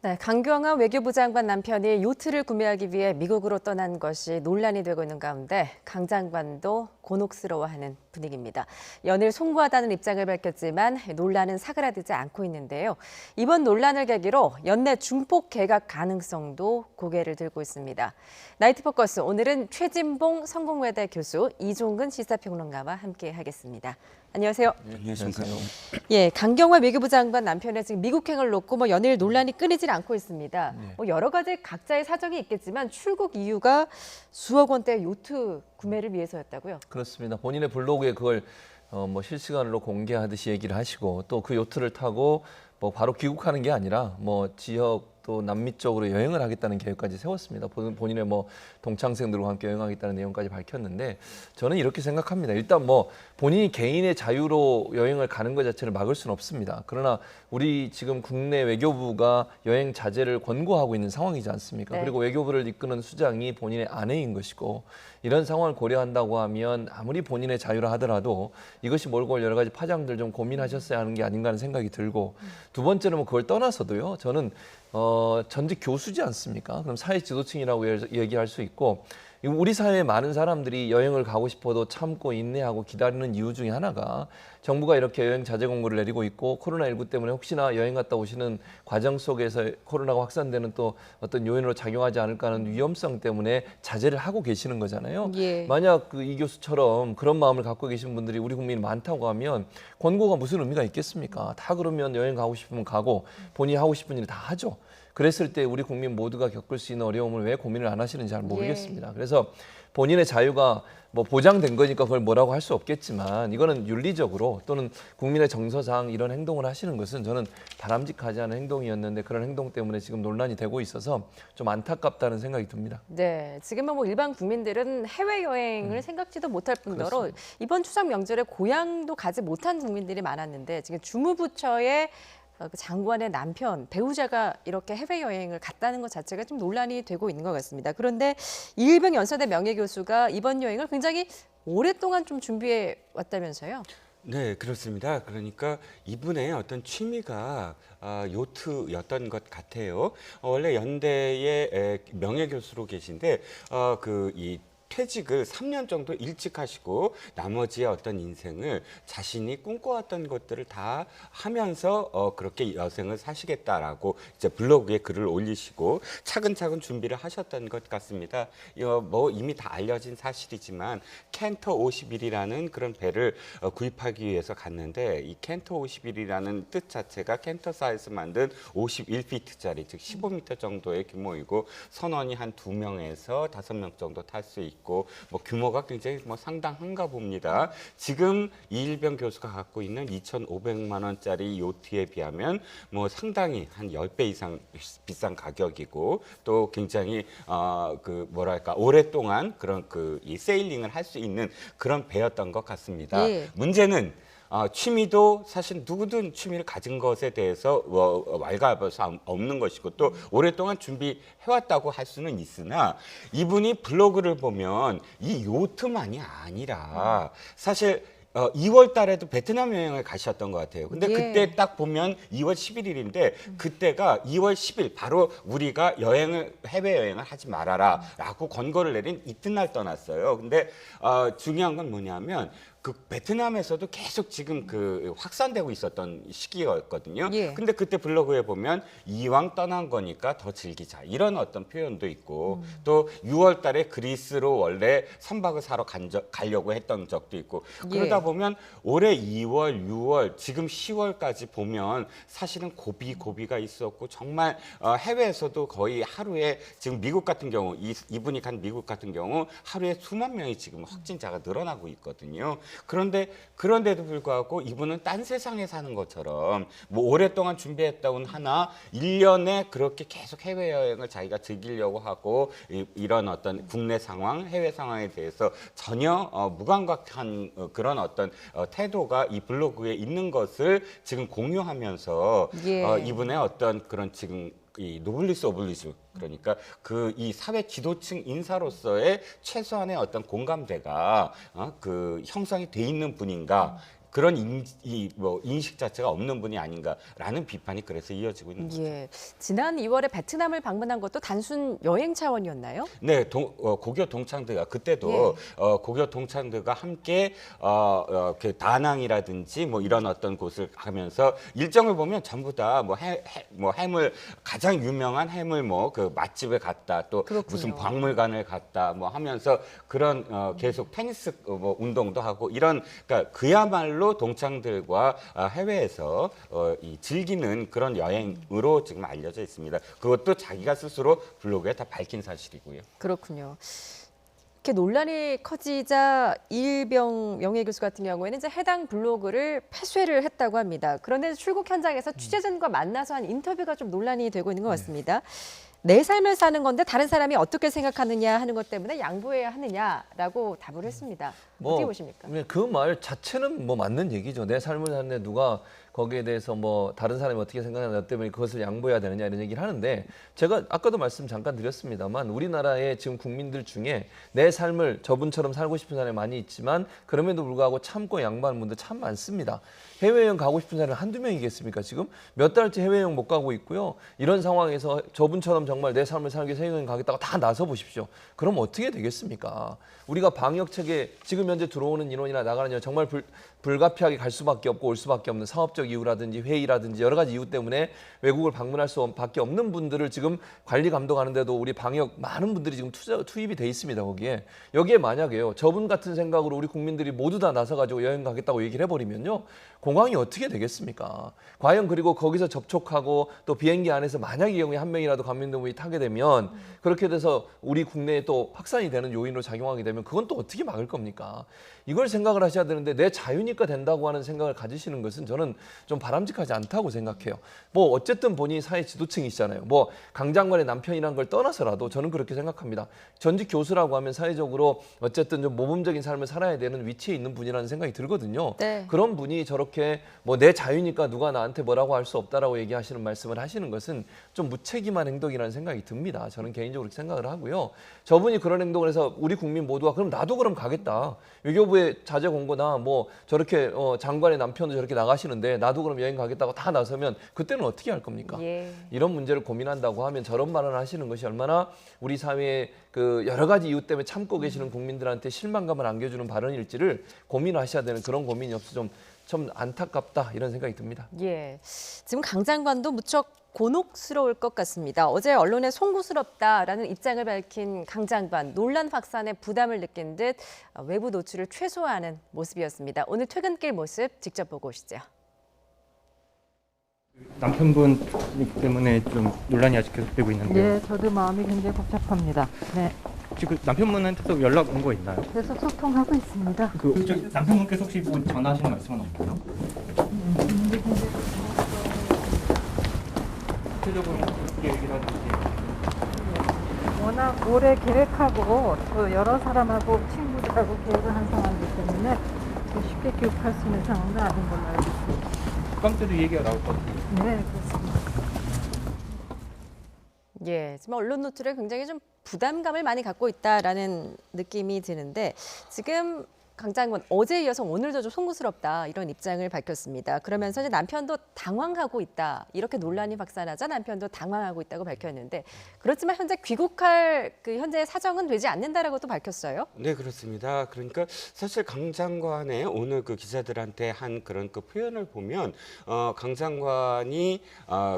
네, 강경화 외교부 장관 남편이 요트를 구매하기 위해 미국으로 떠난 것이 논란이 되고 있는 가운데 강 장관도 곤혹스러워하는 분위기입니다. 연일 송구하다는 입장을 밝혔지만 논란은 사그라들지 않고 있는데요. 이번 논란을 계기로 연내 중폭 개각 가능성도 고개를 들고 있습니다. 나이트 포커스 오늘은 최진봉 성공회대 교수, 이종근 시사평론가와 함께하겠습니다. 안녕하세요. 안녕하십니까. 예, 강경화 외교부 장관 남편의 지금 미국행을 놓고 연일 논란이 끊이질 않고 있습니다. 여러 가지 각자의 사정이 있겠지만 출국 이유가 수억 원대 요트 구매를 위해서였다고요? 그렇습니다. 본인의 블로그에 그걸 실시간으로 공개하듯이 얘기를 하시고 또 그 요트를 타고 바로 귀국하는 게 아니라 지역 또 남미 쪽으로 여행을 하겠다는 계획까지 세웠습니다. 본인의 동창생들과 함께 여행하겠다는 내용까지 밝혔는데 저는 이렇게 생각합니다. 일단 본인이 개인의 자유로 여행을 가는 것 자체를 막을 수는 없습니다. 그러나 우리 지금 국내 외교부가 여행 자제를 권고하고 있는 상황이지 않습니까? 네. 그리고 외교부를 이끄는 수장이 본인의 아내인 것이고 이런 상황을 고려한다고 하면 아무리 본인의 자유라 하더라도 이것이 몰고 올 여러 가지 파장들 좀 고민하셨어야 하는 게 아닌가 하는 생각이 들고 두 번째는 그걸 떠나서도요. 저는 전직 교수지 않습니까? 그럼 사회 지도층이라고 얘기할 수 있고 우리 사회의 많은 사람들이 여행을 가고 싶어도 참고 인내하고 기다리는 이유 중에 하나가 정부가 이렇게 여행 자제 공고를 내리고 있고 코로나19 때문에 혹시나 여행 갔다 오시는 과정 속에서 코로나가 확산되는 또 어떤 요인으로 작용하지 않을까 하는 위험성 때문에 자제를 하고 계시는 거잖아요. 예. 만약 이 교수처럼 그런 마음을 갖고 계신 분들이 우리 국민이 많다고 하면 권고가 무슨 의미가 있겠습니까? 다 그러면 여행 가고 싶으면 가고 본인이 하고 싶은 일 다 하죠. 그랬을 때 우리 국민 모두가 겪을 수 있는 어려움을 왜 고민을 안 하시는지 잘 모르겠습니다. 그래서 본인의 자유가 보장된 거니까 그걸 뭐라고 할 수 없겠지만 이거는 윤리적으로 또는 국민의 정서상 이런 행동을 하시는 것은 저는 바람직하지 않은 행동이었는데 그런 행동 때문에 지금 논란이 되고 있어서 좀 안타깝다는 생각이 듭니다. 네, 지금은 일반 국민들은 해외여행을 생각지도 못할 뿐더러 그렇습니다. 이번 추석 명절에 고향도 가지 못한 국민들이 많았는데 지금 주무부처의 장관의 남편, 배우자가 이렇게 해외여행을 갔다는 것 자체가 좀 논란이 되고 있는 것 같습니다. 그런데 이일병 연세대 명예교수가 이번 여행을 굉장히 오랫동안 좀 준비해 왔다면서요? 네, 그렇습니다. 그러니까 이분의 어떤 취미가 요트였던 것 같아요. 원래 연대의 명예교수로 계신데 이 퇴직을 3년 정도 일찍 하시고 나머지의 어떤 인생을 자신이 꿈꿔왔던 것들을 다 하면서 그렇게 여생을 사시겠다라고 이제 블로그에 글을 올리시고 차근차근 준비를 하셨던 것 같습니다. 이미 다 알려진 사실이지만 켄터 51이라는 그런 배를 구입하기 위해서 갔는데 이 켄터 51이라는 뜻 자체가 켄터사에서 만든 51피트짜리 즉 15m 정도의 규모이고 선원이 한 2명에서 5명 정도 탈 수 있고 규모가 굉장히 상당한가 봅니다. 지금 이일병 교수가 갖고 있는 2,500만 원짜리 요트에 비하면 상당히 한 10배 이상 비싼 가격이고 또 굉장히 오랫동안 그런 이 세일링을 할 수 있는 그런 배였던 것 같습니다. 예. 문제는 취미도 사실 누구든 취미를 가진 것에 대해서 왈가왈부 없는 것이고 또 오랫동안 준비해왔다고 할 수는 있으나 이분이 블로그를 보면 이 요트만이 아니라 사실 2월 달에도 베트남 여행을 가셨던 것 같아요. 근데 예. 그때 딱 보면 2월 11일인데 그때가 2월 10일 바로 우리가 해외여행을 하지 말아라 라고 권고를 내린 이튿날 떠났어요. 근데 중요한 건 뭐냐면 그 베트남에서도 계속 지금 확산되고 있었던 시기였거든요. 예. 근데 그때 블로그에 보면 이왕 떠난 거니까 더 즐기자 이런 어떤 표현도 있고 또 6월 달에 그리스로 원래 선박을 사러 가려고 했던 적도 있고 그러다 보면 올해 2월, 6월, 지금 10월까지 보면 사실은 고비가 있었고 정말 해외에서도 거의 하루에 지금 미국 같은 경우 이분이 간 미국 같은 경우 하루에 수만 명이 지금 확진자가 늘어나고 있거든요. 그런데도 불구하고 이분은 딴 세상에 사는 것처럼 오랫동안 준비했다곤 하나 1년에 그렇게 계속 해외여행을 자기가 즐기려고 하고 이런 어떤 국내 상황, 해외 상황에 대해서 전혀 무감각한 그런 어떤 태도가 이 블로그에 있는 것을 지금 공유하면서 예. 이분의 어떤 그런 지금 이 노블리스 오블리주 그러니까 이 사회 지도층 인사로서의 최소한의 어떤 공감대가 형성이 돼 있는 분인가 그런 인식 자체가 없는 분이 아닌가라는 비판이 그래서 이어지고 있는 거죠. 예. 지난 2월에 베트남을 방문한 것도 단순 여행 차원이었나요? 네, 고교 동창들과 그때도 고교 동창들과 함께 그 다낭이라든지 뭐 이런 어떤 곳을 가면서 일정을 보면 전부 다 뭐 해물 가장 유명한 해물 뭐 그 맛집에 갔다 또 그렇군요. 무슨 박물관을 갔다 뭐 하면서 그런 계속 테니스 뭐 운동도 하고 이런 그러니까 그야말로 동창들과 해외에서 이 즐기는 그런 여행으로 지금 알려져 있습니다. 그것도 자기가 스스로 블로그에 다 밝힌 사실이고요. 그렇군요. 이렇게 논란이 커지자 이일병 명예교수 같은 경우에는 이제 해당 블로그를 폐쇄를 했다고 합니다. 그런데 출국 현장에서 취재진과 만나서 한 인터뷰가 좀 논란이 되고 있는 것 같습니다. 내 삶을 사는 건데 다른 사람이 어떻게 생각하느냐 하는 것 때문에 양보해야 하느냐라고 답을 했습니다. 어떻게 보십니까? 그 말 자체는 뭐 맞는 얘기죠. 내 삶을 사는데 누가 거기에 대해서 뭐 다른 사람이 어떻게 생각하냐 때문에 그것을 양보해야 되느냐 이런 얘기를 하는데 제가 아까도 말씀 잠깐 드렸습니다만 우리나라의 지금 국민들 중에 내 삶을 저분처럼 살고 싶은 사람이 많이 있지만 그럼에도 불구하고 참고 양보하는 분들 참 많습니다. 해외여행 가고 싶은 사람이 한두 명이겠습니까? 지금 몇 달째 해외여행 못 가고 있고요. 이런 상황에서 저분처럼 정말 내 삶을 살기 위해서 해외여행 가겠다고 다 나서 보십시오. 그럼 어떻게 되겠습니까? 우리가 방역 체계 지금 현재 들어오는 인원이나 나가는 인원 정말 불가피하게 갈 수밖에 없고 올 수밖에 없는 사업적 이유라든지 회의라든지 여러 가지 이유 때문에 외국을 방문할 수밖에 없는 분들을 지금 관리 감독하는데도 우리 방역 많은 분들이 지금 투입이 돼 있습니다. 여기에 만약에요 저분 같은 생각으로 우리 국민들이 모두 다 나서가지고 여행 가겠다고 얘기를 해버리면요 공항이 어떻게 되겠습니까? 과연 그리고 거기서 접촉하고 또 비행기 안에서 만약에 이 경우에 한 명이라도 감염된 분이 타게 되면 그렇게 돼서 우리 국내에 또 확산이 되는 요인으로 작용하게 되면 그건 또 어떻게 막을 겁니까? 이걸 생각을 하셔야 되는데 내 자유니까 된다고 하는 생각을 가지시는 것은 저는 좀 바람직하지 않다고 생각해요. 뭐 어쨌든 본인이 사회 지도층이시잖아요. 뭐 강 장관의 남편이란 걸 떠나서라도 저는 그렇게 생각합니다. 전직 교수라고 하면 사회적으로 어쨌든 좀 모범적인 삶을 살아야 되는 위치에 있는 분이라는 생각이 들거든요. 네. 그런 분이 저렇게 뭐 내 자유니까 누가 나한테 뭐라고 할 수 없다라고 얘기하시는 말씀을 하시는 것은 좀 무책임한 행동이라는 생각이 듭니다. 저는 개인적으로 그렇게 생각을 하고요. 저분이 그런 행동을 해서 우리 국민 모두가 그럼 나도 그럼 가겠다. 외교부의 자제 공고나 뭐 저렇게 장관의 남편도 저렇게 나가시는데 나도 그럼 여행 가겠다고 다 나서면 그때는 어떻게 할 겁니까? 예. 이런 문제를 고민한다고 하면 저런 발언을 하시는 것이 얼마나 우리 사회의 그 여러 가지 이유 때문에 참고 계시는 국민들한테 실망감을 안겨주는 발언일지를 고민하셔야 되는 그런 고민이 없어 좀 안타깝다 이런 생각이 듭니다. 예. 지금 강 장관도 무척 곤혹스러울 것 같습니다. 어제 언론에 송구스럽다라는 입장을 밝힌 강 장관, 논란 확산에 부담을 느낀 듯 외부 노출을 최소화하는 모습이었습니다. 오늘 퇴근길 모습 직접 보고 오시죠. 남편분이기 때문에 좀 논란이 아직 계속되고 있는데요. 네, 저도 마음이 굉장히 복잡합니다. 네, 지금 남편분한테도 연락 온 거 있나요? 그래서 소통하고 있습니다. 남편분께서 혹시 뭐 전화하시는 말씀은 없나요? 구체적으로 계획이라든지. 워낙 오래 계획하고 또 여러 사람하고 친구들하고 계획을 한 상황이기 때문에 쉽게 기억할 수 있는 상황은 아닌 걸로 알고 있습니다. 국감 때도 얘기가 나올 것 같아요. 네, 그렇습니다. 예, 지금 언론 노출에 굉장히 좀 부담감을 많이 갖고 있다라는 느낌이 드는데 지금 강 장관 어제에 이어서 오늘도 좀 송구스럽다 이런 입장을 밝혔습니다. 그러면서 이제 남편도 당황하고 있다 이렇게 논란이 확산하자 남편도 당황하고 있다고 밝혔는데 그렇지만 현재 귀국할 그 현재의 사정은 되지 않는다라고 또 밝혔어요. 네, 그렇습니다. 그러니까 사실 강 장관의 오늘 그 기자들한테 한 그런 그 표현을 보면 강 장관이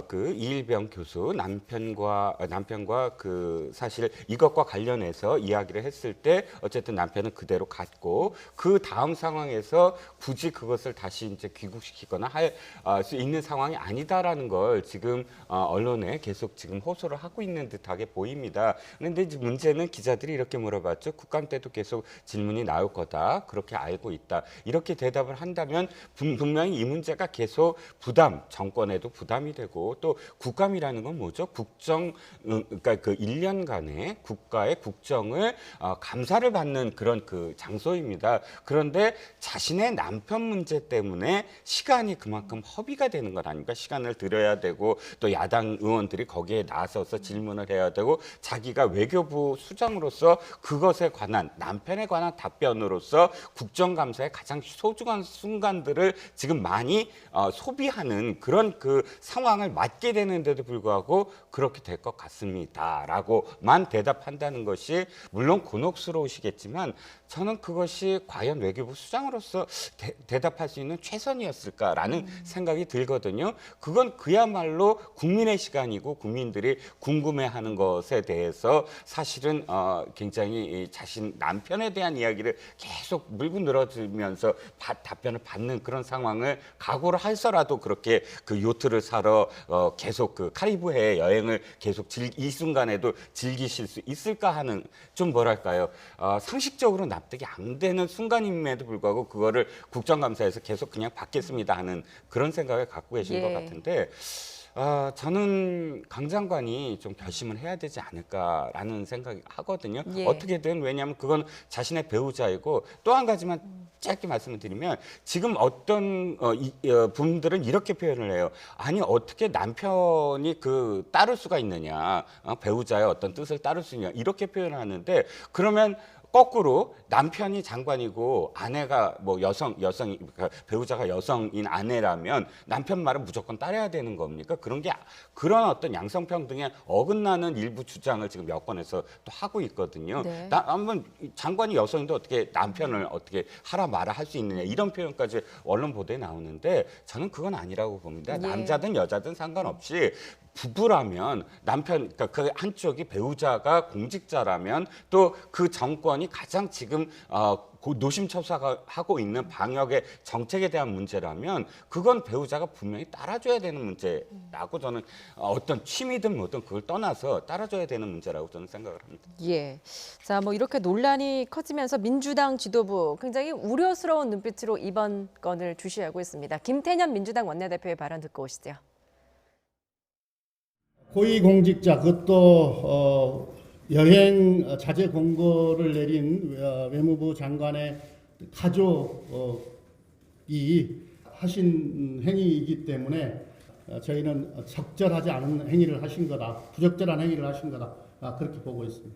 그 이일병 교수 남편과 그 사실 이것과 관련해서 이야기를 했을 때 어쨌든 남편은 그대로 갔고 그 다음 상황에서 굳이 그것을 다시 이제 귀국시키거나 할 수 있는 상황이 아니다라는 걸 지금 언론에 계속 지금 호소를 하고 있는 듯하게 보입니다. 그런데 이제 문제는 기자들이 이렇게 물어봤죠. 국감 때도 계속 질문이 나올 거다. 그렇게 알고 있다. 이렇게 대답을 한다면 분명히 이 문제가 계속 정권에도 부담이 되고 또 국감이라는 건 뭐죠? 그러니까 그 1년간의 국가의 국정을 감사를 받는 그런 그 장소입니다. 있습니다. 그런데 자신의 남편 문제 때문에 시간이 그만큼 허비가 되는 것 아닙니까? 시간을 들여야 되고 또 야당 의원들이 거기에 나서서 질문을 해야 되고 자기가 외교부 수장으로서 그것에 관한 남편에 관한 답변으로서 국정감사의 가장 소중한 순간들을 지금 많이 소비하는 그런 그 상황을 맞게 되는데도 불구하고 그렇게 될 것 같습니다라고만 대답한다는 것이 물론 곤혹스러우시겠지만 저는 그것이 과연 외교부 수장으로서 대답할 수 있는 최선이었을까라는 생각이 들거든요. 그건 그야말로 국민의 시간이고 국민들이 궁금해하는 것에 대해서 사실은 굉장히 자신 남편에 대한 이야기를 계속 물고 늘어지면서 답변을 받는 그런 상황을 각오를 해서라도 그렇게 그 요트를 사러 계속 그 카리브해 여행을 계속 이 순간에도 즐기실 수 있을까 하는 좀 뭐랄까요 상식적으로 납득이 안 되는 순간임에도 불구하고 그거를 국정감사에서 계속 그냥 받겠습니다 하는 그런 생각을 갖고 계신 것 같은데 저는 강 장관이 좀 결심을 해야 되지 않을까라는 생각이 하거든요. 예. 어떻게든 왜냐하면 그건 자신의 배우자이고 또 한 가지만 짧게 말씀을 드리면 지금 어떤 분들은 이렇게 표현을 해요. 아니 어떻게 남편이 그 따를 수가 있느냐 배우자의 어떤 뜻을 따를 수 있냐 이렇게 표현을 하는데 그러면 거꾸로 남편이 장관이고 아내가 뭐 그러니까 배우자가 여성인 아내라면 남편 말은 무조건 따라야 되는 겁니까? 그런 어떤 양성평등에 어긋나는 일부 주장을 지금 여권에서 또 하고 있거든요. 네. 한번 장관이 여성인데 어떻게 남편을 어떻게 하라 마라 할 수 있느냐 이런 표현까지 언론 보도에 나오는데 저는 그건 아니라고 봅니다. 예. 남자든 여자든 상관없이 부부라면 남편 그러니까 그 한쪽이 배우자가 공직자라면 또 그 정권이 가장 지금 노심초사하고 있는 방역의 정책에 대한 문제라면 그건 배우자가 분명히 따라줘야 되는 문제라고 저는 어떤 취미든 뭐든 그걸 떠나서 따라줘야 되는 문제라고 저는 생각을 합니다. 예. 자, 뭐 이렇게 논란이 커지면서 민주당 지도부 굉장히 우려스러운 눈빛으로 이번 건을 주시하고 있습니다. 김태년 민주당 원내대표의 발언 듣고 오시죠. 고위공직자 그것도 여행 자제 공고를 내린 외무부 장관의 가족이 하신 행위이기 때문에 저희는 적절하지 않은 행위를 하신 거다, 부적절한 행위를 하신 거다 그렇게 보고 있습니다.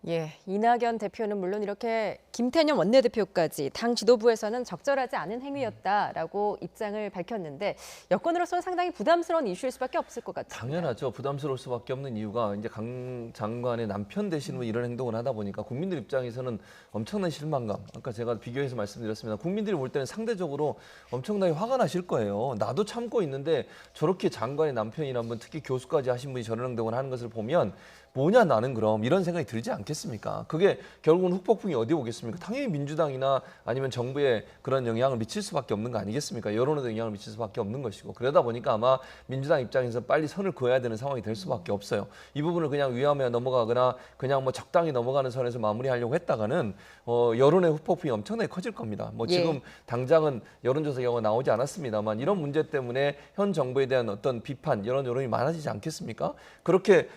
예, 이낙연 대표는 물론 이렇게 김태년 원내대표까지 당 지도부에서는 적절하지 않은 행위였다라고 입장을 밝혔는데 여권으로서는 상당히 부담스러운 이슈일 수밖에 없을 것 같아요. 당연하죠. 부담스러울 수밖에 없는 이유가 이제 강 장관의 남편 되시는 분 이런 행동을 하다 보니까 국민들 입장에서는 엄청난 실망감. 아까 제가 비교해서 말씀드렸습니다. 국민들이 볼 때는 상대적으로 엄청나게 화가 나실 거예요. 나도 참고 있는데 저렇게 장관의 남편이나 분 특히 교수까지 하신 분이 저런 행동을 하는 것을 보면 뭐냐 나는 그럼 이런 생각이 들지 않겠습니까? 그게 결국은 후폭풍이 어디 오겠습니까? 당연히 민주당이나 아니면 정부에 그런 영향을 미칠 수밖에 없는 거 아니겠습니까? 여론에도 영향을 미칠 수밖에 없는 것이고 그러다 보니까 아마 민주당 입장에서 빨리 선을 그어야 되는 상황이 될 수밖에 없어요. 이 부분을 그냥 위험에 넘어가거나 그냥 뭐 적당히 넘어가는 선에서 마무리하려고 했다가는 여론의 후폭풍이 엄청나게 커질 겁니다. 뭐 지금 당장은 여론조사 결과 나오지 않았습니다만 이런 문제 때문에 현 정부에 대한 어떤 비판, 이런 여론이 많아지지 않겠습니까? 그렇게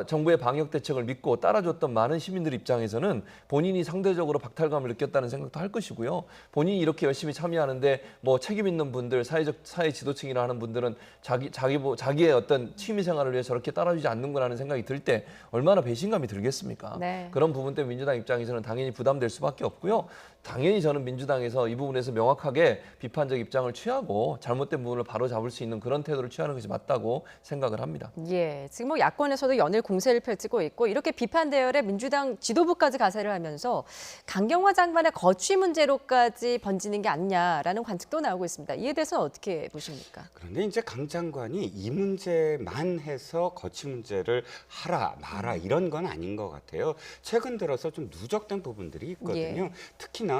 정부의 방역 대책을 믿고 따라줬던 많은 시민들 입장에서는 본인이 상대적으로 박탈감을 느꼈다는 생각도 할 것이고요. 본인이 이렇게 열심히 참여하는데 뭐 책임 있는 분들, 사회 지도층이라 하는 분들은 자기의 어떤 취미 생활을 위해 저렇게 따라주지 않는구나라는 생각이 들 때 얼마나 배신감이 들겠습니까? 네. 그런 부분 때문에 민주당 입장에서는 당연히 부담될 수밖에 없고요. 당연히 저는 민주당에서 이 부분에서 명확하게 비판적 입장을 취하고 잘못된 부분을 바로 잡을 수 있는 그런 태도를 취하는 것이 맞다고 생각을 합니다. 예, 지금 뭐 야권에서도 연일 공세를 펼치고 있고 이렇게 비판 대열에 민주당 지도부까지 가세를 하면서 강경화 장관의 거취 문제로까지 번지는 게 아니냐라는 관측도 나오고 있습니다. 이에 대해서는 어떻게 보십니까? 그런데 이제 강 장관이 이 문제만 해서 거취 문제를 하라 마라 이런 건 아닌 것 같아요. 최근 들어서 좀 누적된 부분들이 있거든요. 예. 특히나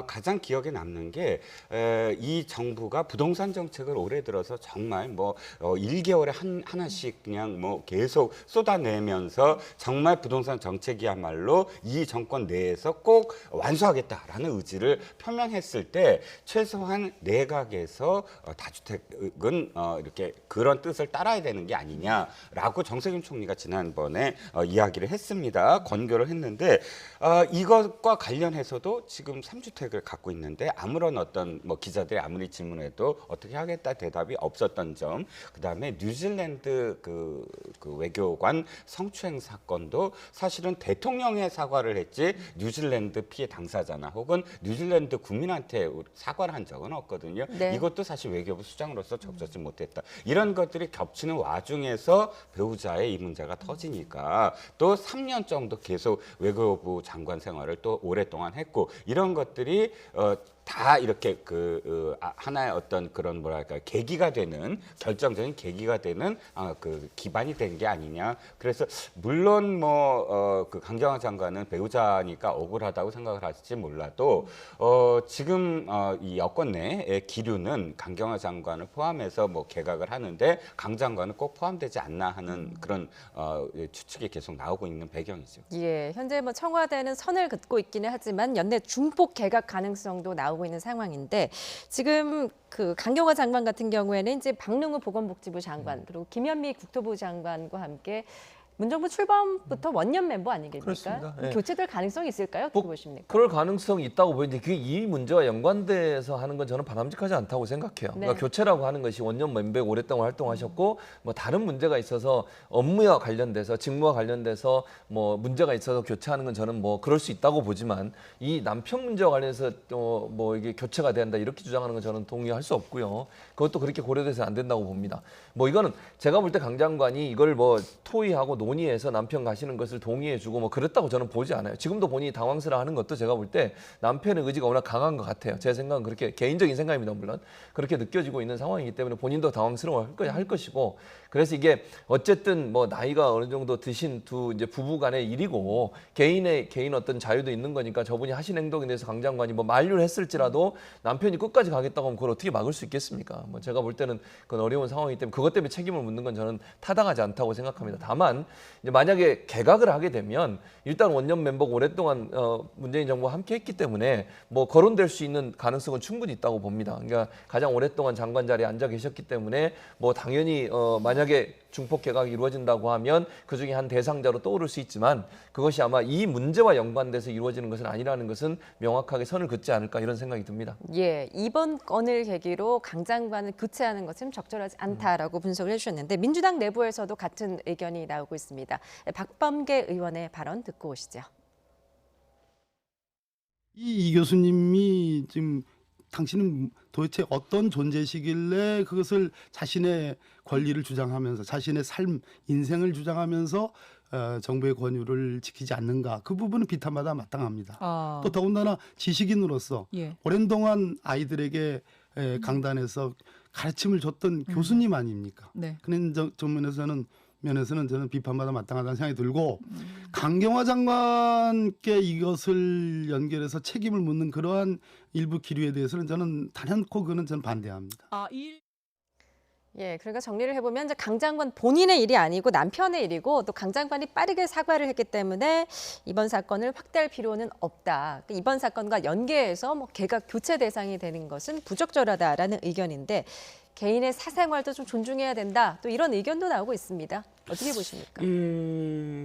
가장 기억에 남는 게 이 정부가 부동산 정책을 올해 들어서 정말 뭐 1개월에 하나씩 그냥 뭐 계속 쏟아내면서 정말 부동산 정책이야말로 이 정권 내에서 꼭 완수하겠다라는 의지를 표명했을 때 최소한 내각에서 다주택은 이렇게 그런 뜻을 따라야 되는 게 아니냐라고 정세균 총리가 지난번에 이야기를 했습니다. 권고를 했는데 이것과 관련해서도 지금 3주택을 갖고 있는데 아무런 어떤 뭐 기자들이 아무리 질문해도 어떻게 하겠다 대답이 없었던 점, 그다음에 뉴질랜드 그 외교관 성추행 사건도 사실은 대통령의 사과를 했지 뉴질랜드 피해 당사자나 혹은 뉴질랜드 국민한테 사과를 한 적은 없거든요. 네. 이것도 사실 외교부 수장으로서 적절치 못했다. 이런 것들이 겹치는 와중에서 배우자의 이 문제가 터지니까 또 3년 정도 계속 외교부 장관 생활을 또 오랫동안 했고 이런 것들이 다 이렇게 하나의 어떤 그런 뭐랄까 계기가 되는 결정적인 계기가 되는 그 기반이 된 게 아니냐. 그래서 물론 뭐 그 강경화 장관은 배우자니까 억울하다고 생각을 하실지 몰라도 지금 이 여권 내의 기류는 강경화 장관을 포함해서 뭐 개각을 하는데 강 장관은 꼭 포함되지 않나 하는 그런 추측이 계속 나오고 있는 배경이죠. 예, 현재 뭐 청와대는 선을 긋고 있기는 하지만 연내 중폭 개각 가능성도 나오고 있는 상황인데 지금 그 강경화 장관 같은 경우에는 이제 박능우 보건복지부 장관 그리고 김현미 국토부 장관과 함께 문정부 출범부터 원년 멤버 아니겠습니까? 그렇습니다. 예. 교체될 가능성이 있을까요? 어떻게 보십니까? 그럴 가능성이 있다고 보이는데 그게 이 문제와 연관돼서 하는 건 저는 바람직하지 않다고 생각해요. 네. 그러니까 교체라고 하는 것이 원년 멤버에 오랫동안 활동하셨고 뭐 다른 문제가 있어서 업무와 관련돼서 직무와 관련돼서 뭐 문제가 있어서 교체하는 건 저는 뭐 그럴 수 있다고 보지만 이 남편 문제와 관련해서 뭐 이게 교체가 된다 이렇게 주장하는 건 저는 동의할 수 없고요. 그것도 그렇게 고려돼서 안 된다고 봅니다. 뭐 이거는 제가 볼 때 강 장관이 이걸 뭐 토의하고 논의해서 남편 가시는 것을 동의해주고 뭐 그랬다고 저는 보지 않아요. 지금도 본인이 당황스러워하는 것도 제가 볼 때 남편의 의지가 워낙 강한 것 같아요. 제 생각은 그렇게 개인적인 생각입니다. 물론 그렇게 느껴지고 있는 상황이기 때문에 본인도 당황스러워할 것이고 그래서 이게 어쨌든 뭐 나이가 어느 정도 드신 두 이제 부부 간의 일이고 개인 어떤 자유도 있는 거니까 저분이 하신 행동에 대해서 강 장관이 뭐 만류를 했을지라도 남편이 끝까지 가겠다고 하면 그걸 어떻게 막을 수 있겠습니까? 뭐 제가 볼 때는 그건 어려운 상황이기 때문에 그것 때문에 책임을 묻는 건 저는 타당하지 않다고 생각합니다. 다만 이제 만약에 개각을 하게 되면 일단 원년 멤버가 오랫동안 문재인 정부와 함께 했기 때문에 뭐 거론될 수 있는 가능성은 충분히 있다고 봅니다. 그러니까 가장 오랫동안 장관 자리에 앉아 계셨기 때문에 뭐 당연히 만약에 중폭 개각이 이루어진다고 하면 그중에 한 대상자로 떠오를 수 있지만 그것이 아마 이 문제와 연관돼서 이루어지는 것은 아니라는 것은 명확하게 선을 긋지 않을까 이런 생각이 듭니다. 예, 이번 건을 계기로 강 장관을 교체하는 것은 적절하지 않다라고 분석을 해주셨는데 민주당 내부에서도 같은 의견이 나오고 있습니다. 박범계 의원의 발언 듣고 오시죠. 이 교수님이 지금 당신은 도대체 어떤 존재시길래 그것을 자신의 권리를 주장하면서 자신의 삶, 인생을 주장하면서 정부의 권유를 지키지 않는가. 그 부분은 비판마다 마땅합니다. 또 더군다나 지식인으로서 오랜 동안 아이들에게 강단에서 가르침을 줬던 교수님 아닙니까? 그런 면에서는 저는 비판마다 마땅하다는 생각이 들고 강경화 장관께 이것을 연결해서 책임을 묻는 그러한 일부 기류에 대해서는 저는 단연코 저는 반대합니다. 예, 그러니까 정리를 해보면 이제 강 장관 본인의 일이 아니고 남편의 일이고 또 강 장관이 빠르게 사과를 했기 때문에 이번 사건을 확대할 필요는 없다. 이번 사건과 연계해서 뭐 개각 교체 대상이 되는 것은 부적절하다라는 의견인데 개인의 사생활도 좀 존중해야 된다. 또 이런 의견도 나오고 있습니다. 어떻게 보십니까?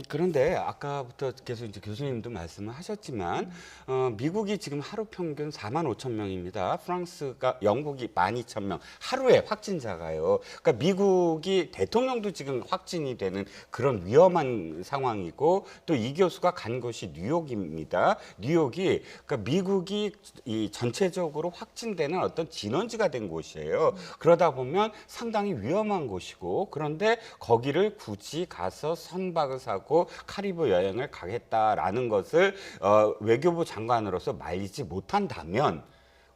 그런데 아까부터 계속 이제 교수님도 말씀을 하셨지만 미국이 지금 하루 평균 4만 5천 명입니다. 프랑스가 영국이 12,000명 하루에 확진자가요. 그러니까 미국이 대통령도 지금 확진이 되는 그런 위험한 상황이고 또 이 교수가 간 곳이 뉴욕입니다. 뉴욕이 그러니까 미국이 이 전체적으로 확진되는 어떤 진원지가 된 곳이에요. 그러다 보면 상당히 위험한 곳이고 그런데 거기를 굳이 가서 선박을 사고 카리브 여행을 가겠다라는 것을 외교부 장관으로서 말리지 못한다면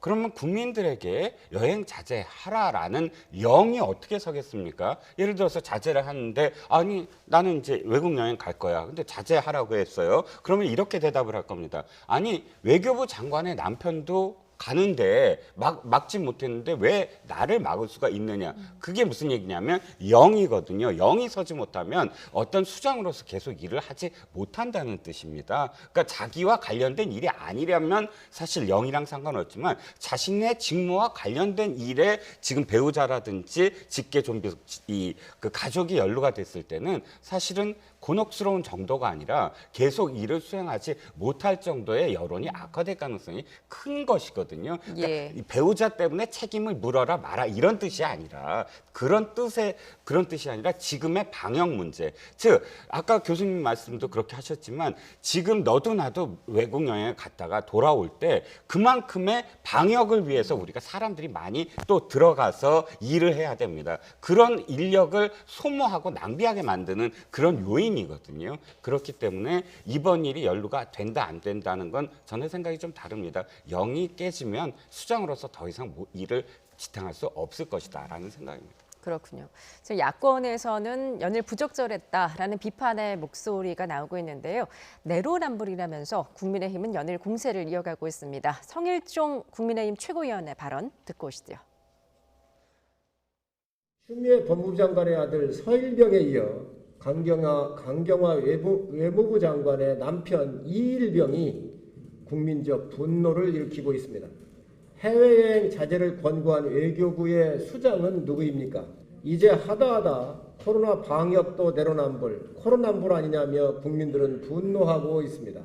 그러면 국민들에게 여행 자제하라라는 영이 어떻게 서겠습니까? 예를 들어서 자제를 하는데 아니 나는 이제 외국 여행 갈 거야. 근데 자제하라고 했어요. 그러면 이렇게 대답을 할 겁니다. 아니 외교부 장관의 남편도 가는데 막지 못했는데 왜 나를 막을 수가 있느냐. 그게 무슨 얘기냐면 영이거든요. 영이 서지 못하면 어떤 수장으로서 계속 일을 하지 못한다는 뜻입니다. 그러니까 자기와 관련된 일이 아니라면 사실 영이랑 상관없지만 자신의 직무와 관련된 일에 지금 배우자라든지 직계 좀비 그 가족이 연루가 됐을 때는 사실은 곤혹스러운 정도가 아니라 계속 일을 수행하지 못할 정도의 여론이 악화될 가능성이 큰 것이거든요. 그러니까 예. 이 배우자 때문에 책임을 물어라 마라 이런 뜻이 아니라 그런 뜻이 아니라 지금의 방역 문제. 즉 아까 교수님 말씀도 그렇게 하셨지만 지금 너도 나도 외국 여행을 갔다가 돌아올 때 그만큼의 방역을 위해서 우리가 사람들이 많이 또 들어가서 일을 해야 됩니다. 그런 인력을 소모하고 낭비하게 만드는 그런 요인이거든요. 그렇기 때문에 이번 일이 연루가 된다 안 된다는 건 저는 생각이 좀 다릅니다. 영이 깨지면 수장으로서 더 이상 일을 지탱할 수 없을 것이다라는 생각입니다. 그렇군요. 지금 야권에서는 연일 부적절했다라는 비판의 목소리가 나오고 있는데요. 내로남불이라면서 국민의힘은 연일 공세를 이어가고 있습니다. 성일종 국민의힘 최고위원의 발언 듣고 오시죠. 추미애 법무부 장관의 아들 서일병에 이어 강경화 외무부 장관의 남편 이일병이 국민적 분노를 일으키고 있습니다. 해외여행 자제를 권고한 외교부의 수장은 누구입니까? 이제 하다하다 코로나 방역도 내로남불, 코로남불 아니냐며 국민들은 분노하고 있습니다.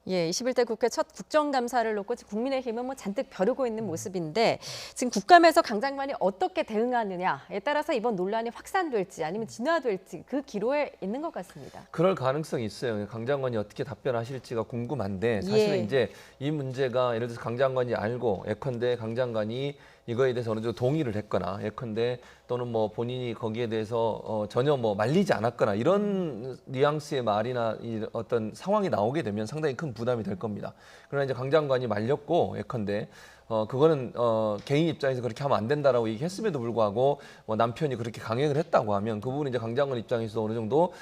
예, 21대 국회 첫 국정감사를 놓고 국민의힘은 잔뜩 벼르고 있는 모습인데 지금 국감에서 강 장관이 어떻게 대응하느냐에 따라서 이번 논란이 확산될지 아니면 진화될지 그 기로에 있는 것 같습니다. 그럴 가능성이 있어요. 강 장관이 어떻게 답변하실지가 궁금한데 사실은 예. 이제 이 문제가 예를 들어서 강 장관이 알고 예컨대 강 장관이 이거에 대해서 어느 정도 동의를 했거나 예컨대 또는 뭐 본인이 거기에 대해서 전혀 뭐 말리지 않았거나 이런 뉘앙스의 말이나 어떤 상황이 나오게 되면 상당히 큰 부담이 될 겁니다. 그러나 이제 강 장관이 말렸고 예컨대 그거는 개인 입장에서 그렇게 하면 안 된다라고 얘기했음에도 불구하고 뭐 남편이 그렇게 강행을 했다고 하면 그 부분은 이제 강 장관 입장에서도 어느 정도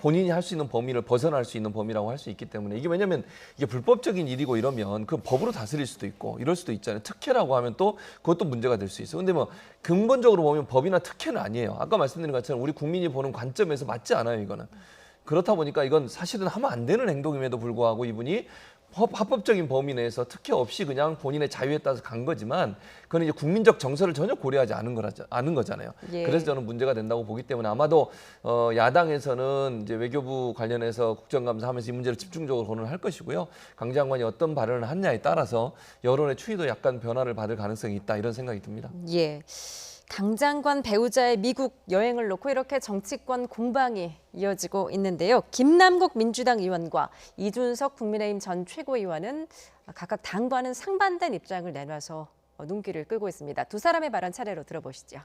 본인이 할 수 있는 범위를 벗어날 수 있는 범위라고 할 수 있기 때문에 이게 왜냐하면 이게 불법적인 일이고 이러면 그 법으로 다스릴 수도 있고 이럴 수도 있잖아요. 특혜라고 하면 또 그것도 문제가 될 수 있어요. 근데 뭐 근본적으로 보면 법이나 특혜는 아니에요. 아까 말씀드린 것처럼 우리 국민이 보는 관점에서 맞지 않아요. 이거는. 그렇다 보니까 이건 사실은 하면 안 되는 행동임에도 불구하고 이분이 합법적인 범위 내에서 특혜 없이 그냥 본인의 자유에 따라서 간 거지만 그건 이제 국민적 정서를 전혀 고려하지 않은 거잖아요. 예. 그래서 저는 문제가 된다고 보기 때문에 아마도 야당에서는 이제 외교부 관련해서 국정감사하면서 이 문제를 집중적으로 거론할 것이고요. 강 장관이 어떤 발언을 하느냐에 따라서 여론의 추이도 약간 변화를 받을 가능성이 있다 이런 생각이 듭니다. 예. 강 장관 배우자의 미국 여행을 놓고 이렇게 정치권 공방이 이어지고 있는데요. 김남국 민주당 의원과 이준석 국민의힘 전 최고위원은 각각 당과는 상반된 입장을 내놔서 눈길을 끄고 있습니다. 두 사람의 발언 차례로 들어보시죠.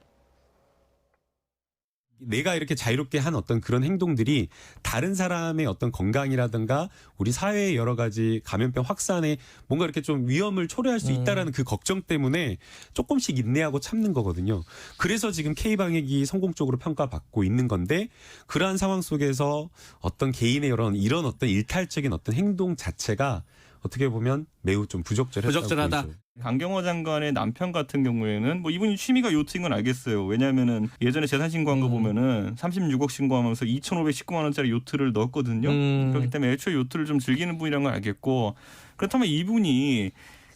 내가 이렇게 자유롭게 한 어떤 그런 행동들이 다른 사람의 어떤 건강이라든가 우리 사회의 여러 가지 감염병 확산에 뭔가 이렇게 좀 위험을 초래할 수 있다라는 그 걱정 때문에 조금씩 인내하고 참는 거거든요. 그래서 지금 K방역이 성공적으로 평가받고 있는 건데 그러한 상황 속에서 어떤 개인의 이런 어떤 일탈적인 어떤 행동 자체가 어떻게 보면 매우 좀 부적절하다. 보이죠. 강경화 장관의 남편 같은 경우에는 뭐 이분이 취미가 요트인 건 알겠어요. 왜냐하면은 예전에 재산 신고한 거 보면은 36억 신고하면서 2,519만 원짜리 요트를 넣었거든요. 그렇기 때문에 애초에 요트를 좀 즐기는 분이란 걸 알겠고 그렇다면 이분이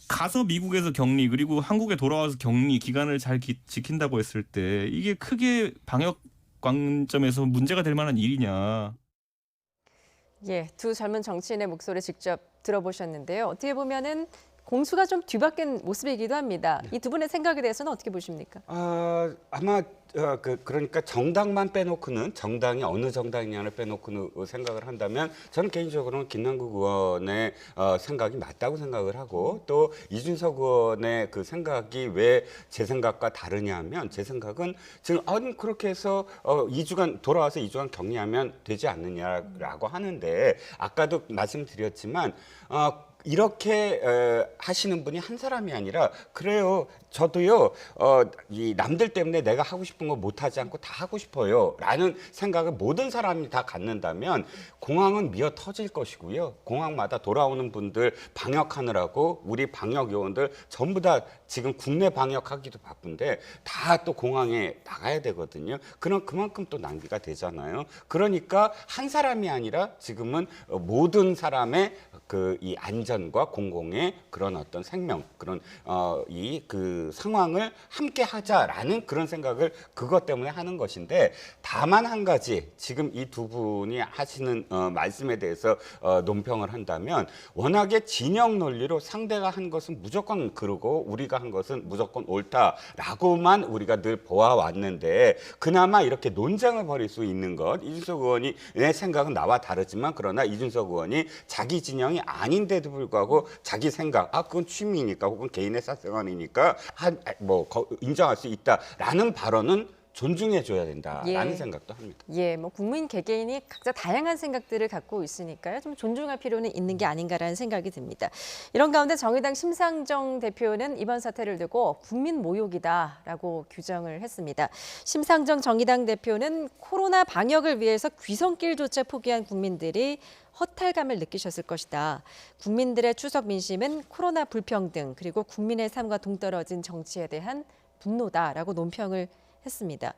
가서 미국에서 격리 그리고 한국에 돌아와서 격리 기간을 잘 지킨다고 했을 때 이게 크게 방역 관점에서 문제가 될 만한 일이냐. 예, 두 젊은 정치인의 목소리 직접 들어보셨는데요. 어떻게 보면은 공수가 좀 뒤바뀐 모습이기도 합니다. 이 두 분의 생각에 대해서는 어떻게 보십니까? 아마 그러니까 정당만 빼놓고는 정당이 어느 정당이냐를 빼놓고는 생각을 한다면 저는 개인적으로는 김남국 의원의 생각이 맞다고 생각을 하고 또 이준석 의원의 그 생각이 왜 제 생각과 다르냐면 제 생각은 지금 아니 그렇게 해서 2주간 돌아와서 2주간 격리하면 되지 않느냐라고 하는데 아까도 말씀드렸지만 이렇게 하시는 분이 한 사람이 아니라 그래요. 저도요. 이 남들 때문에 내가 하고 싶은 거 못하지 않고 다 하고 싶어요. 라는 생각을 모든 사람이 다 갖는다면 공항은 미어 터질 것이고요. 공항마다 돌아오는 분들 방역하느라고 우리 방역 요원들 전부 다 지금 국내 방역하기도 바쁜데 다 또 공항에 나가야 되거든요. 그럼 그만큼 또 낭비가 되잖아요. 그러니까 한 사람이 아니라 지금은 모든 사람의 이 안전과 공공의 그런 어떤 생명 그런 그 상황을 함께 하자라는 그런 생각을 그것 때문에 하는 것인데 다만 한 가지 지금 이 두 분이 하시는 말씀에 대해서 논평을 한다면 워낙에 진영 논리로 상대가 한 것은 무조건 그르고 우리가 한 것은 무조건 옳다라고만 우리가 늘 보아왔는데 그나마 이렇게 논쟁을 벌일 수 있는 것 이준석 의원이 내 생각은 나와 다르지만 그러나 이준석 의원이 자기 진영이 아닌데도 불구하고 자기 생각 그건 취미니까 혹은 개인의 사생활이니까 인정할 수 있다라는 발언은 존중해줘야 된다라는 생각도 합니다. 예, 뭐 국민 개개인이 각자 다양한 생각들을 갖고 있으니까요. 좀 존중할 필요는 있는 게 아닌가라는 생각이 듭니다. 이런 가운데 정의당 심상정 대표는 이번 사태를 두고 국민 모욕이다라고 규정을 했습니다. 심상정 정의당 대표는 코로나 방역을 위해서 귀성길조차 포기한 국민들이 허탈감을 느끼셨을 것이다. 국민들의 추석 민심은 코로나 불평등 그리고 국민의 삶과 동떨어진 정치에 대한 분노다라고 논평을 했습니다.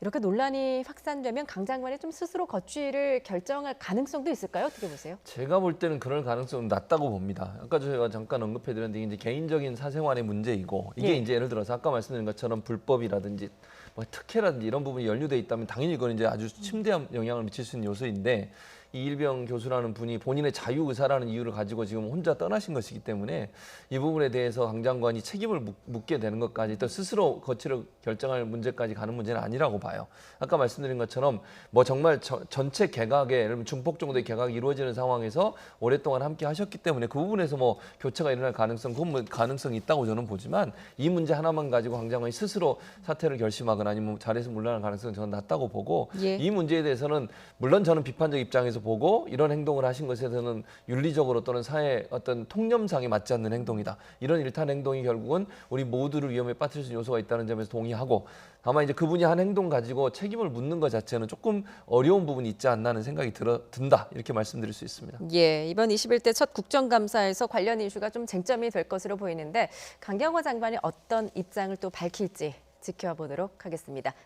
이렇게 논란이 확산되면 강 장관이 좀 스스로 거취를 결정할 가능성도 있을까요? 어떻게 보세요? 제가 볼 때는 그럴 가능성은 낮다고 봅니다. 아까 저희가 잠깐 언급해드렸는데 이제 개인적인 사생활의 문제이고 이게 이제 예를 들어서 아까 말씀드린 것처럼 불법이라든지 뭐 특혜라든지 이런 부분이 연루돼 있다면 당연히 그건 이제 아주 침대한 영향을 미칠 수 있는 요소인데 이일병 교수라는 분이 본인의 자유 의사라는 이유를 가지고 지금 혼자 떠나신 것이기 때문에 이 부분에 대해서 강 장관이 책임을 묻게 되는 것까지 또 스스로 거취를 결정할 문제까지 가는 문제는 아니라고 봐요. 아까 말씀드린 것처럼 뭐 정말 전체 개각에 예를 들면 중폭 정도의 개각이 이루어지는 상황에서 오랫동안 함께 하셨기 때문에 그 부분에서 뭐 교체가 일어날 가능성, 그건 뭐 가능성이 있다고 저는 보지만 이 문제 하나만 가지고 강 장관이 스스로 사퇴를 결심하거나 아니면 자리에서 물러날 가능성은 저는 낮다고 보고 이 문제에 대해서는 물론 저는 비판적 입장에서 보고 이런 행동을 하신 것에 대해서는 윤리적으로 또는 사회 어떤 통념상에 맞지 않는 행동이다. 이런 일탄 행동이 결국은 우리 모두를 위험에 빠뜨릴 수 있는 요소가 있다는 점에서 동의하고 다만 이제 그분이 한 행동 가지고 책임을 묻는 것 자체는 조금 어려운 부분이 있지 않나 하는 생각이 든다. 이렇게 말씀드릴 수 있습니다. 예, 이번 21대 첫 국정감사에서 관련 이슈가 좀 쟁점이 될 것으로 보이는데 강경화 장관이 어떤 입장을 또 밝힐지 지켜보도록 하겠습니다.